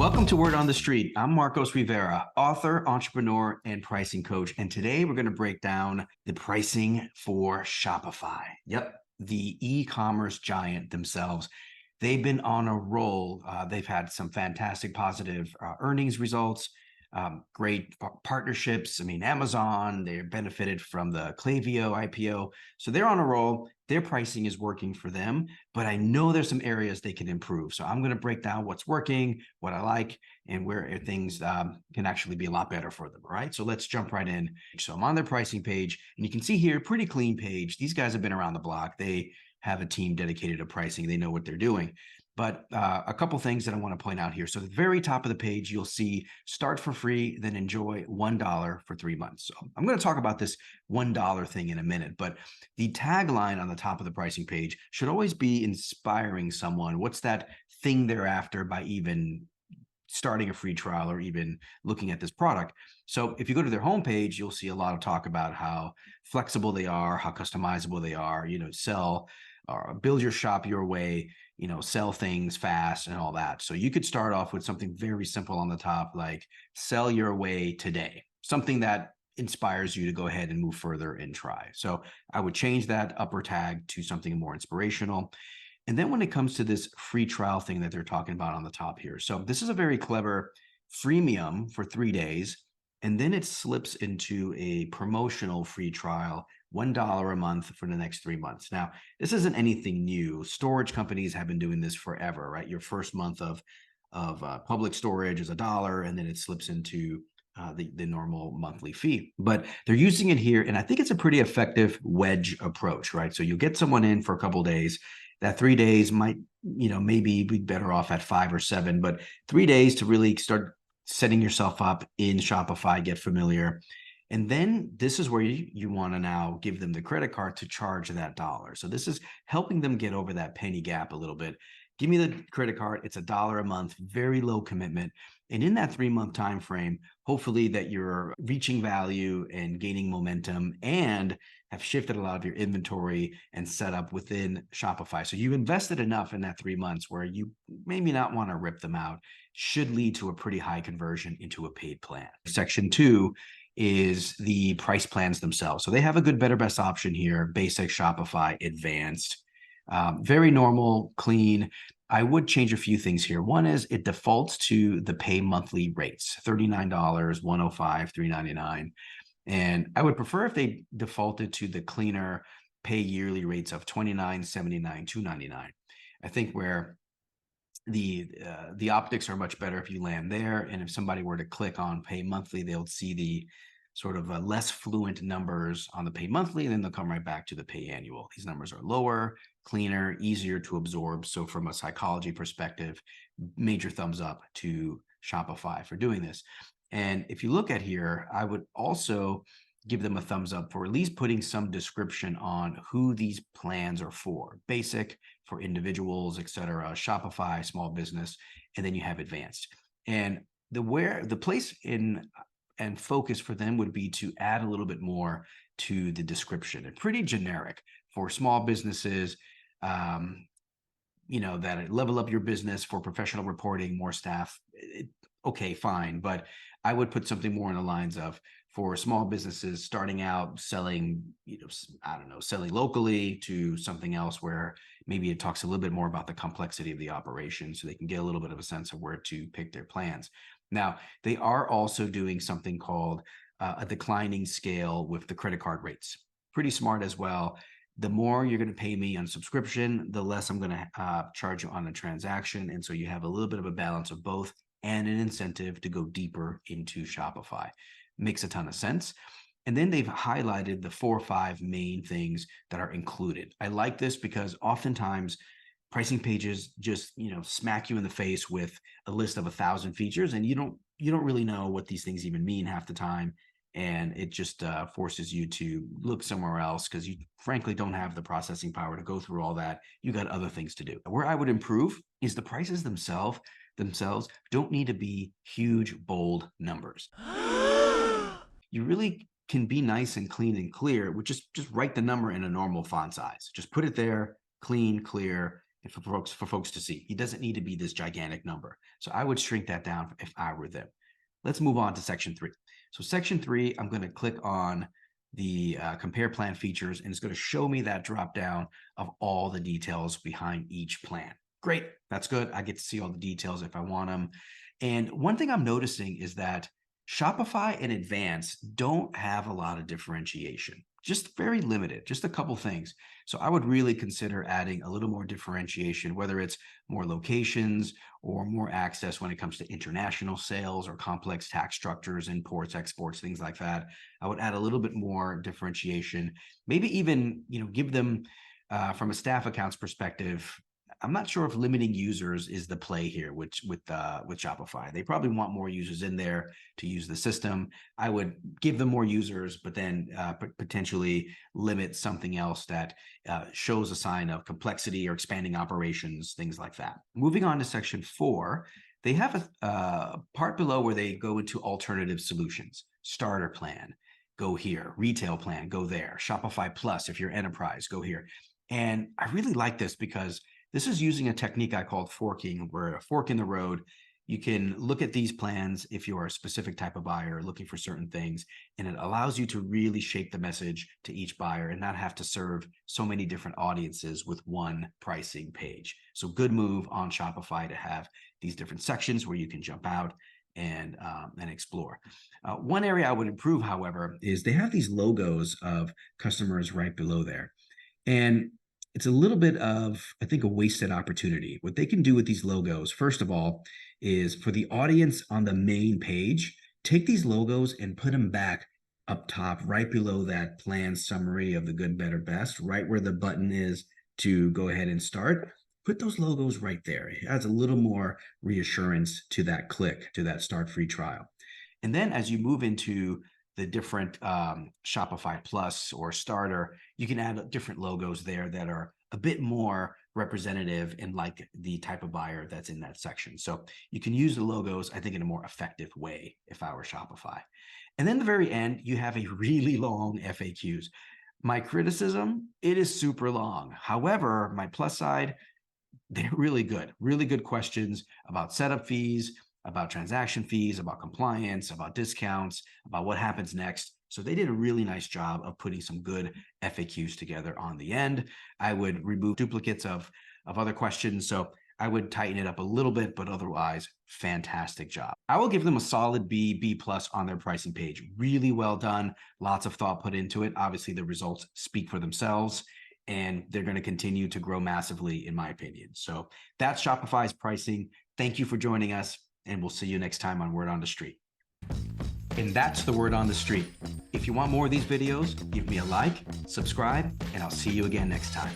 Welcome to Word on the Street. I'm Marcos Rivera, author, entrepreneur, and pricing coach. And today we're going to break down the pricing for Shopify. Yep, the e-commerce giant themselves. They've been on a roll. They've had some fantastic positive earnings results, great partnerships. I mean, Amazon, they benefited from the Klaviyo IPO. So they're on a roll. Their pricing is working for them, but I know there's some areas they can improve. So I'm going to break down what's working, what I like, and where things can actually be a lot better for them. All right. So let's jump right in. So I'm on their pricing page, and you can see here, pretty clean page. These guys have been around the block. They have a team dedicated to pricing. They know what they're doing. But a couple things that I want to point out here. So at the very top of the page, you'll see start for free, then enjoy $1 for 3 months. So I'm going to talk about this $1 thing in a minute, but the tagline on the top of the pricing page should always be inspiring someone. What's that thing they're after by even starting a free trial or even looking at this product? So if you go to their homepage, you'll see a lot of talk about how flexible they are, how customizable they are, sell or build your shop your way, sell things fast and all that. So you could start off with something very simple on the top, like sell your way today, something that inspires you to go ahead and move further and try. So I would change that upper tag to something more inspirational. And then when it comes to this free trial thing that they're talking about on the top here. So this is a very clever freemium for 3 days. And then it slips into a promotional free trial, $1 a month for the next 3 months. Now, this isn't anything new. Storage companies have been doing this forever, right? Your first month of public storage is $1, and then it slips into the normal monthly fee. But they're using it here, and I think it's a pretty effective wedge approach, right? So you get someone in for a couple of days. That 3 days might, maybe be better off at 5 or 7, but 3 days to really start setting yourself up in Shopify, get familiar. And then this is where you want to now give them the credit card to charge that dollar. So this is helping them get over that penny gap a little bit. Give me the credit card. It's $1 a month, very low commitment. And in that 3-month time frame, hopefully that you're reaching value and gaining momentum and have shifted a lot of your inventory and set up within Shopify. So you invested enough in that 3 months where you maybe not want to rip them out, should lead to a pretty high conversion into a paid plan. Section 2 is the price plans themselves. So they have a good, better, best option here: basic, Shopify, advanced, very normal, clean. I would change a few things here. One is it defaults to the pay monthly rates, $39, $105, $399. And I would prefer if they defaulted to the cleaner pay yearly rates of $29, $79, $299. I think where the optics are much better if you land there. And if somebody were to click on pay monthly, they'll see the sort of less fluent numbers on the pay monthly, and then they'll come right back to the pay annual. These numbers are lower, cleaner, easier to absorb. So from a psychology perspective, major thumbs up to Shopify for doing this. And if you look at here, I would also give them a thumbs up for at least putting some description on who these plans are for. Basic for individuals, etc. Shopify, small business, and then you have advanced. And the place in and focus for them would be to add a little bit more to the description. And pretty generic for small businesses, that level up your business for professional reporting, more staff. Okay, fine. But I would put something more in the lines of, for small businesses starting out selling, selling locally, to something else where maybe it talks a little bit more about the complexity of the operation, so they can get a little bit of a sense of where to pick their plans. Now, they are also doing something called a declining scale with the credit card rates. Pretty smart as well. The more you're going to pay me on subscription, the less I'm going to charge you on a transaction. And so you have a little bit of a balance of both and an incentive to go deeper into Shopify. Makes a ton of sense. And then they've highlighted the 4 or 5 main things that are included. I like this because oftentimes pricing pages just, smack you in the face with a list of 1,000 features, and you don't really know what these things even mean half the time. And it just forces you to look somewhere else because you frankly don't have the processing power to go through all that. You got other things to do. Where I would improve is the prices themselves don't need to be huge, bold numbers. You really can be nice and clean and clear with just write the number in a normal font size. Just put it there, clean, clear, for folks to see. He doesn't need to be this gigantic number. So I would shrink that down if I were them. Let's move on to section 3. So section 3, I'm going to click on the compare plan features, and it's going to show me that drop down of all the details behind each plan. Great, that's good. I get to see all the details if I want them. And one thing I'm noticing is that Shopify and Advanced don't have a lot of differentiation, just very limited, just a couple things. So I would really consider adding a little more differentiation, whether it's more locations or more access when it comes to international sales or complex tax structures, imports, exports, things like that. I would add a little bit more differentiation, maybe even, give them from a staff accounts perspective. I'm not sure if limiting users is the play here with Shopify. They probably want more users in there to use the system. I would give them more users, but then potentially limit something else that shows a sign of complexity or expanding operations, things like that. Moving on to section 4, they have a part below where they go into alternative solutions. Starter plan, go here. Retail plan, go there. Shopify Plus, if you're enterprise, go here. And I really like this because this is using a technique I called forking, where a fork in the road, you can look at these plans if you are a specific type of buyer looking for certain things, and it allows you to really shape the message to each buyer and not have to serve so many different audiences with one pricing page. So good move on Shopify to have these different sections where you can jump out and explore. One area I would improve, however, is they have these logos of customers right below there. And it's a little bit of, I think, a wasted opportunity. What they can do with these logos, first of all, is for the audience on the main page, take these logos and put them back up top, right below that plan summary of the good, better, best, right where the button is to go ahead and start. Put those logos right there. It adds a little more reassurance to that click, to that start free trial. And then as you move into the different Shopify Plus or Starter, you can add different logos there that are a bit more representative and like the type of buyer that's in that section. So you can use the logos, I think, in a more effective way if I were Shopify. And then the very end, you have a really long FAQs. My criticism, it is super long. However, my plus side, they're really good questions about setup fees, about transaction fees, about compliance, about discounts, about what happens next. So they did a really nice job of putting some good FAQs together on the end. I would remove duplicates of other questions. So I would tighten it up a little bit, but otherwise, fantastic job. I will give them a solid B plus on their pricing page. Really well done. Lots of thought put into it. Obviously, the results speak for themselves, and they're going to continue to grow massively, in my opinion. So that's Shopify's pricing. Thank you for joining us, and we'll see you next time on Word on the Street. And that's the Word on the Street. If you want more of these videos, give me a like, subscribe, and I'll see you again next time.